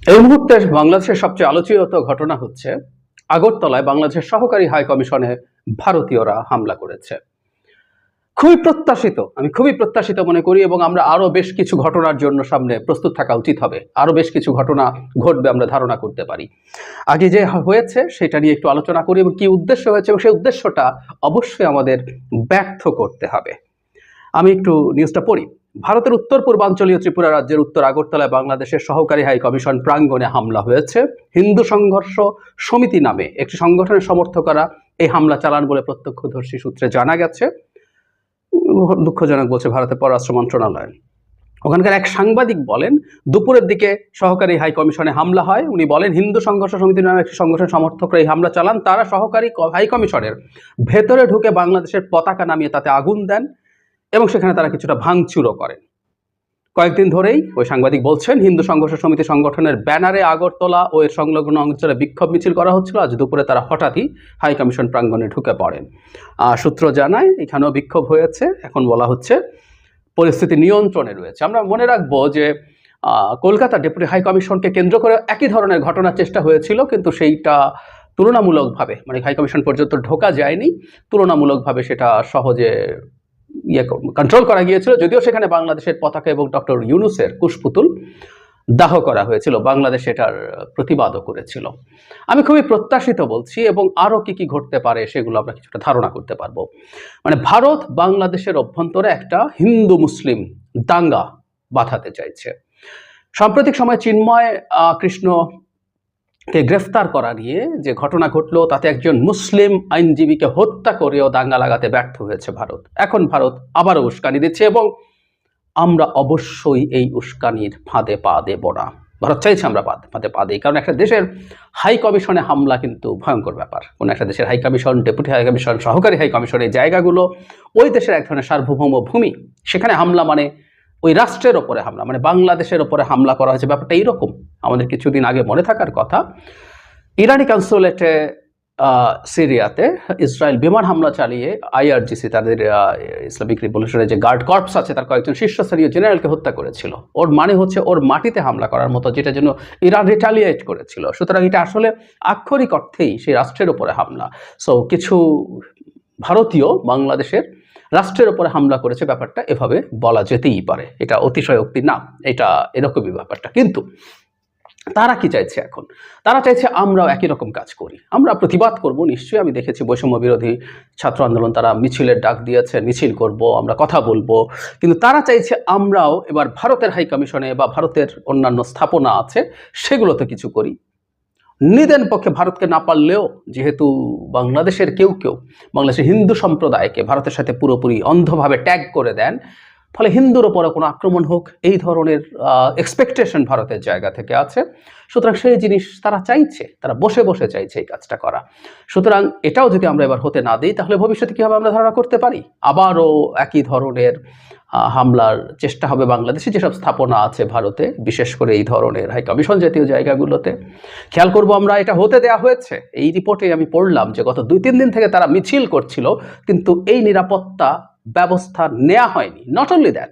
এই মুহূর্তে বাংলাদেশের সবচেয়ে আলোচিত ঘটনা হচ্ছে আগরতলায় বাংলাদেশের সহকারী হাই কমিশনে ভারতীয়রা হামলা করেছে। আমি খুবই প্রত্যাশিত মনে করি, এবং আমরা আরো বেশ কিছু ঘটনার জন্য সামনে প্রস্তুত থাকা উচিত হবে। আরো বেশ কিছু ঘটনা ঘটবে আমরা ধারণা করতে পারি। আগে যে হয়েছে সেটা নিয়ে একটু আলোচনা করি এবং কি উদ্দেশ্য হয়েছে, এবং সেই উদ্দেশ্যটা অবশ্যই আমাদের ব্যর্থ করতে হবে। আমি একটু নিউজটা পড়ি। ভারতের উত্তর পূর্বাঞ্চলীয় ত্রিপুরা রাজ্যের উত্তর আগরতলায় বাংলাদেশের সহকারী হাই কমিশন প্রাঙ্গণে হামলা হয়েছে। হিন্দু সংঘর্ষ সমিতি নামে একটি সংগঠনের সমর্থকরা এই হামলা চালান বলে প্রত্যক্ষদর্শী সূত্রে জানা গেছে। দুঃখজনক বলছে ভারতের পররাষ্ট্র মন্ত্রণালয়। ওখানকার এক সাংবাদিক বলেন, দুপুরের দিকে সহকারী হাই কমিশনে হামলা হয়। উনি বলেন, হিন্দু সংঘর্ষ সমিতি নামে একটি সংগঠনের সমর্থকরা এই হামলা চালান। তারা সহকারী হাই কমিশনের ভেতরে ঢুকে বাংলাদেশের পতাকা নামিয়ে তাতে আগুন দেন এবং সেখানে তারা কিছুটা ভাঙচুরও করেন। কয়েকদিন ধরেই ওই সাংবাদিক বলছেন, হিন্দু সংঘর্ষ সমিতি সংগঠনের ব্যানারে আগরতলা ও এর সংলগ্ন অঞ্চলে বিক্ষোভ মিছিল করা হচ্ছিল। আজ দুপুরে তারা হঠাৎই হাই কমিশন প্রাঙ্গণে ঢুকে পড়েন। সূত্র জানায় এখানেও বিক্ষোভ হয়েছে। এখন বলা হচ্ছে পরিস্থিতি নিয়ন্ত্রণে রয়েছে। আমরা মনে রাখবো যে কলকাতা ডেপুটি হাই কমিশনকে কেন্দ্র করে একই ধরনের ঘটনার চেষ্টা হয়েছিল, কিন্তু সেইটা তুলনামূলকভাবে মানে হাই কমিশন পর্যন্ত ঢোকা যায়নি। তুলনামূলকভাবে সেটা সহজে কন্ট্রোল করা গিয়েছিল, যদিও সেখানে বাংলাদেশের পতাকা এবং ডক্টর ইউনূসের কুশপুতুল দাহ করা হয়েছিল। বাংলাদেশ এটার প্রতিবাদও করেছিল। আমি খুবই প্রত্যাশিত বলছি, এবং আরও কি কি ঘটতে পারে সেগুলো আমরা কিছুটা ধারণা করতে পারবো। মানে ভারত বাংলাদেশের অভ্যন্তরে একটা হিন্দু মুসলিম দাঙ্গা বাঁধাতে চাইছে। সাম্প্রতিক সময় চিন্ময় কৃষ্ণকে গ্রেফতার করা নিয়ে যে ঘটনা ঘটলো, তাতে একজন মুসলিম আইনজীবীকে হত্যা করেও দাঙ্গা লাগাতে ব্যর্থ হয়েছে ভারত। এখন ভারত আবারও উস্কানি দিচ্ছে, এবং আমরা অবশ্যই এই উস্কানির ফাঁদে পা দেব না। ভারত চাইছে আমরা ফাঁদে পা দিই, কারণ একটা দেশের হাই কমিশনে হামলা কিন্তু ভয়ঙ্কর ব্যাপার। কোনো একটা দেশের high commission, deputy high commission, সহকারী হাই কমিশন, এই জায়গাগুলো ওই দেশের এক ধরনের সার্বভৌম ভূমি। সেখানে হামলা মানে ওই রাষ্ট্রের ওপরে হামলা, মানে বাংলাদেশের ওপরে হামলা করা হয়েছে। ব্যাপারটা এইরকম। আমাদের কিছুদিন আগে মনে থাকার কথা, ইরানি কনসুলেটে সিরিয়াতে ইসরায়েল বিমান হামলা চালিয়ে আইআরজিসি, তাদের ইসলামিক রিভলিউশনারি যে গার্ড কর্পস আছে, তার কয়েকজন শীর্ষস্থানীয় জেনারেলকে হত্যা করেছিল। ওর মানে হচ্ছে ওর মাটিতে হামলা করার মতো, যেটা জন্য ইরান রিটালিয়েট করেছিল। সুতরাং এটা আসলে আক্ষরিক অর্থেই সেই রাষ্ট্রের উপরে হামলা। সো কিছু ভারতীয় বাংলাদেশের রাষ্ট্রের উপরে হামলা করেছে, ব্যাপারটা এভাবে বলা যেতেই পারে। এটা অতিশয়োক্তি না, এটা এরকমই ব্যাপারটা। কিন্তু তারা কি চাইছে এখন? তারা চাইছে আমরাও একই রকম কাজ করি, আমরা প্রতিবাদ করব। নিশ্চয়ই আমি দেখেছি বৈষম্য বিরোধী ছাত্র আন্দোলন, তারা মিছিলের ডাক দিয়েছে, মিছিল করব, আমরা কথা বলবো। কিন্তু তারা চাইছে আমরাও এবার ভারতের হাই কমিশনে বা ভারতের অন্যান্য স্থাপনা আছে সেগুলোতে কিছু করি। নিদেন পক্ষে ভারতকে না পারলেও, যেহেতু বাংলাদেশের কেউ বাংলাদেশের হিন্দু সম্প্রদায়কে ভারতের সাথে পুরোপুরি অন্ধভাবে ট্যাগ করে দেন, ফলে হিন্দুর ওপরে কোনো আক্রমণ হোক এই ধরনের এক্সপেকটেশন ভারতের জায়গা থেকে আছে। সুতরাং সেই জিনিস তারা চাইছে, তারা বসে বসে চাইছে এই কাজটা করা। সুতরাং এটাও যদি আমরা এবার হতে না দিই, তাহলে ভবিষ্যতে কীভাবে আমরা ধারণা করতে পারি আবারও একই ধরনের হামলার চেষ্টা হবে বাংলাদেশে যেসব স্থাপনা আছে ভারতে, বিশেষ করে এই ধরনের হাই কমিশন জাতীয় জায়গাগুলোতে। খেয়াল করব আমরা, এটা হতে দেয়া হয়েছে। এই রিপোর্টে আমি পড়লাম যে গত 2-3 দিন থেকে তারা মিছিল করছিল, কিন্তু এই নিরাপত্তা ব্যবস্থা নেওয়া হয়নি। নট অনলি দ্যাট,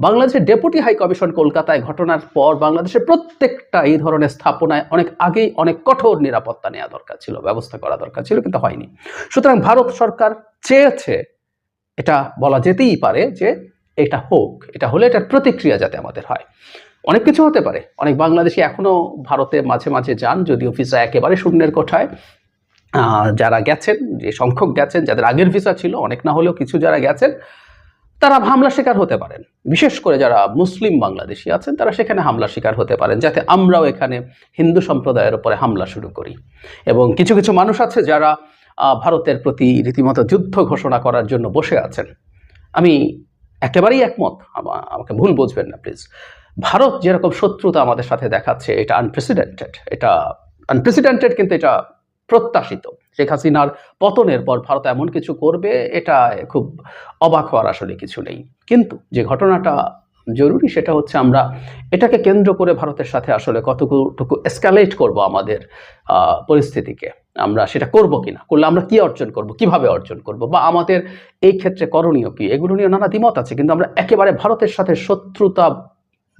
বাংলাদেশের ডেপুটি হাই কমিশন কলকাতায় ঘটনার পর বাংলাদেশের প্রত্যেকটা এই ধরনের স্থাপনায় অনেক আগেই অনেক কঠোর নিরাপত্তা নেওয়া দরকার ছিল, ব্যবস্থা করা দরকার ছিল, কিন্তু হয়নি। সুতরাং ভারত সরকার চেয়েছে, এটা বলা যেতেই পারে যে এটা হোক, এটা হলে এটার প্রতিক্রিয়া যাতে আমাদের হয়। অনেক কিছু হতে পারে। অনেক বাংলাদেশি এখনও ভারতে মাঝে মাঝে যান, যদিও ভিসা একেবারে শূন্যের কোঠায়। যারা গেছেন, যে সংখ্যক গেছেন, যাদের আগের ভিসা ছিল, অনেক না হলেও কিছু যারা গেছেন, তারা হামলার শিকার হতে পারেন। বিশেষ করে যারা মুসলিম বাংলাদেশি আছেন, তারা সেখানে হামলার শিকার হতে পারেন, যাতে আমরাও এখানে হিন্দু সম্প্রদায়ের উপরে হামলা শুরু করি। এবং কিছু কিছু মানুষ আছে যারা ভারতের প্রতি রীতিমতো যুদ্ধ ঘোষণা করার জন্য বসে আছেন। আমি একেবারেই একমত, আমাকে ভুল বুঝবেন না প্লিজ। ভারত যেরকম শত্রুতা আমাদের সাথে দেখাচ্ছে, এটা আনপ্রেসিডেন্টেড, কিন্তু এটা প্রত্যাশিত। শেখ হাসিনার পতনের পর ভারত এমন কিছু করবে, এটা খুব অবাক হওয়ার আসলে কিছু নেই। কিন্তু যে ঘটনাটা জরুরি সেটা হচ্ছে আমরা এটাকে কেন্দ্র করে ভারতের সাথে আসলে কতটুকু এসকালেট করব আমাদের পরিস্থিতিকে, আমরা সেটা করব কিনা, করলে আমরা কি অর্জন করব, কিভাবে অর্জন করব, বা আমাদের এই ক্ষেত্রে করণীয় কি, এগুলো নিয়ে নানা দ্বিমত আছে। কিন্তু আমরা একেবারে ভারতের সাথে শত্রুতা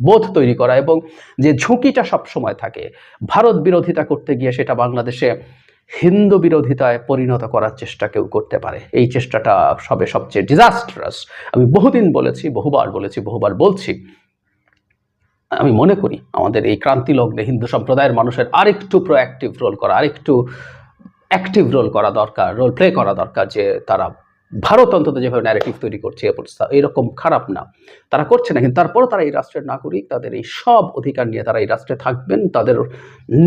বোধ তৈরি করা, এবং যে ঝুঁকিটা সব সময় থাকে ভারত বিরোধিতা করতে গিয়ে সেটা বাংলাদেশে হিন্দু বিরোধিতায় পরিণত করার চেষ্টা কেউ করতে পারে। এই চেষ্টাটা সবচেয়ে ডিজাস্ট্রাস। আমি বহুদিন বলেছি, বহুবার বলছি, আমি মনে করি আমাদের এই ক্রান্তি লগ্নে হিন্দু সম্প্রদায়ের মানুষের আরেকটু প্রোঅ্যাক্টিভ রোল করা, আরেকটু অ্যাক্টিভ রোল করা দরকার, রোল প্লে করা দরকার, যে তারা ভারত অন্তত যেভাবে ন্যারেটিভ তৈরি করছে এরকম খারাপ না, তারা করছে না, কিন্তু তারপরও তারা এই রাষ্ট্রের নাগরিক, তাদের এই সব অধিকার নিয়ে তারা এই রাষ্ট্রে থাকবেন, তাদের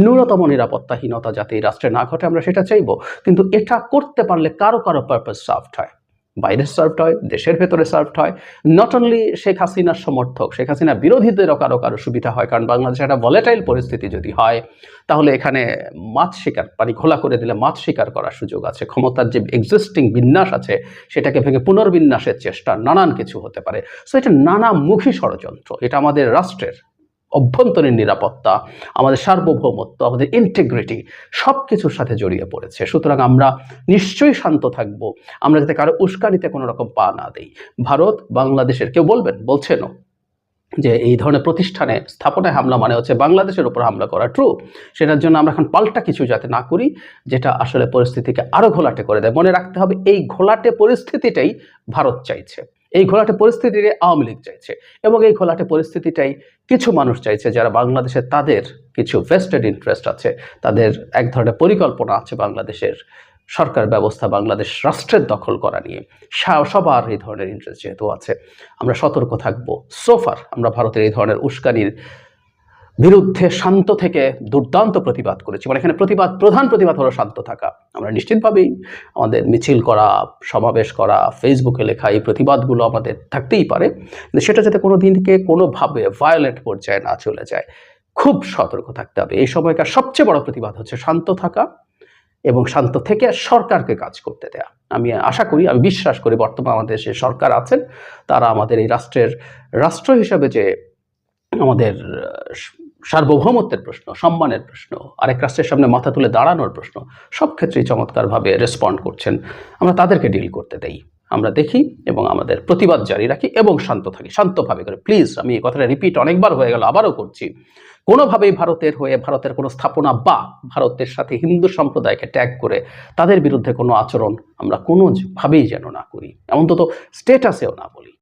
ন্যূনতম নিরাপত্তাহীনতা যাতে এই রাষ্ট্রে না ঘটে আমরা সেটা চাইবো। কিন্তু এটা করতে পারলে কারো পারপাস সার্ভড হয়, বাইরে সার্ভড হয়, দেশের ভেতরে সার্ভড হয়। নট অনলি শেখ হাসিনার সমর্থক, শেখ হাসিনা বিরোধীদেরও কারো সুবিধা হয়, কারণ বাংলাদেশে একটা ভলেটাইল পরিস্থিতি যদি হয় তাহলে এখানে মাছ শিকার, পানি ঘোলা করে দিলে মাছ শিকার করার সুযোগ আছে। ক্ষমতার যে এক্সিস্টিং বিন্যাস আছে সেটাকে ভেঙে পুনর্বিন্যাসের চেষ্টা, নানান কিছু হতে পারে। সো এটা নানামুখী ষড়যন্ত্র, এটা আমাদের রাষ্ট্রের অভ্যন্তরীণ নিরাপত্তা, আমাদের সার্বভৌমত্ব, আমাদের ইন্টিগ্রিটি সব কিছুর সাথে জড়িয়ে পড়েছে। সুতরাং আমরা নিশ্চয়ই শান্ত থাকবো, আমরা যাতে কারো উস্কানিতে কোনো রকম পা না দিই। ভারত বাংলাদেশের, কেউ বলছেনও যে এই ধরনের প্রতিষ্ঠানে স্থাপনায় হামলা মানে হচ্ছে বাংলাদেশের উপর হামলা করা, ট্রু। সেটার জন্য আমরা এখন পাল্টা কিছু যাতে না করি যেটা আসলে পরিস্থিতিকে আরো ঘোলাটে করে দেয়। মনে রাখতে হবে এই ঘোলাটে পরিস্থিতিটাই ভারত চাইছে, এই ঘোলাটে পরিস্থিতিটাই আওয়ামী লীগ চাইছে, এবং এই ঘোলাটে পরিস্থিতিটাই কিছু মানুষ চাইছে যারা বাংলাদেশে, তাদের কিছু ভেস্টেড ইন্টারেস্ট আছে, তাদের এক ধরনের পরিকল্পনা আছে বাংলাদেশের সরকার ব্যবস্থা, বাংলাদেশ রাষ্ট্রের দখল করা নিয়ে। সবার এই ধরনের ইন্টারেস্ট যেহেতু আছে, আমরা সতর্ক থাকবো। সোফার আমরা ভারতের এই ধরনের উস্কানির বিরুদ্ধে শান্ত থেকে দুর্দান্ত প্রতিবাদ করেছি। মানে এখানে প্রধান প্রতিবাদ হলো শান্ত থাকা। আমরা নিশ্চিতভাবেই আমাদের মিছিল করা, সমাবেশ করা, ফেসবুকে লেখা এই প্রতিবাদগুলো আমাদের থাকতেই পারে, কিন্তু সেটা যাতে কোনো দিনকে কোনোভাবে ভায়োলেন্ট পর্যায়ে না চলে যায়, খুব সতর্ক থাকতে হবে। এই সময়কার সবচেয়ে বড় প্রতিবাদ হচ্ছে শান্ত থাকা এবং শান্ত থেকে সরকারকে কাজ করতে দেয়া। আমি আশা করি, আমি বিশ্বাস করি বর্তমানে আমাদের যে সরকার আছেন তারা আমাদের এই রাষ্ট্র হিসাবে যে আমাদের সার্বভৌমত্বের প্রশ্ন, সম্মানের প্রশ্ন, আরেক রাষ্ট্রের সামনে মাথা তুলে দাঁড়ানোর প্রশ্ন, সব ক্ষেত্রেই চমৎকারভাবে রেসপন্ড করছেন। আমরা তাদেরকে ডিল করতে দেই, আমরা দেখি এবং আমাদের প্রতিবাদ জারি রাখি এবং শান্ত থাকি, শান্তভাবে করে। প্লিজ, আমি এই কথাটা রিপিট অনেকবার হয়ে গেল, আবারও করছি, কোনোভাবেই ভারতের হয়ে, ভারতের কোনো স্থাপনা বা ভারতের সাথে হিন্দু সম্প্রদায়কে ট্যাগ করে তাদের বিরুদ্ধে কোনো আচরণ আমরা কোনোভাবেই যেন না করি, এমন তো স্টেটাসেও না বলি।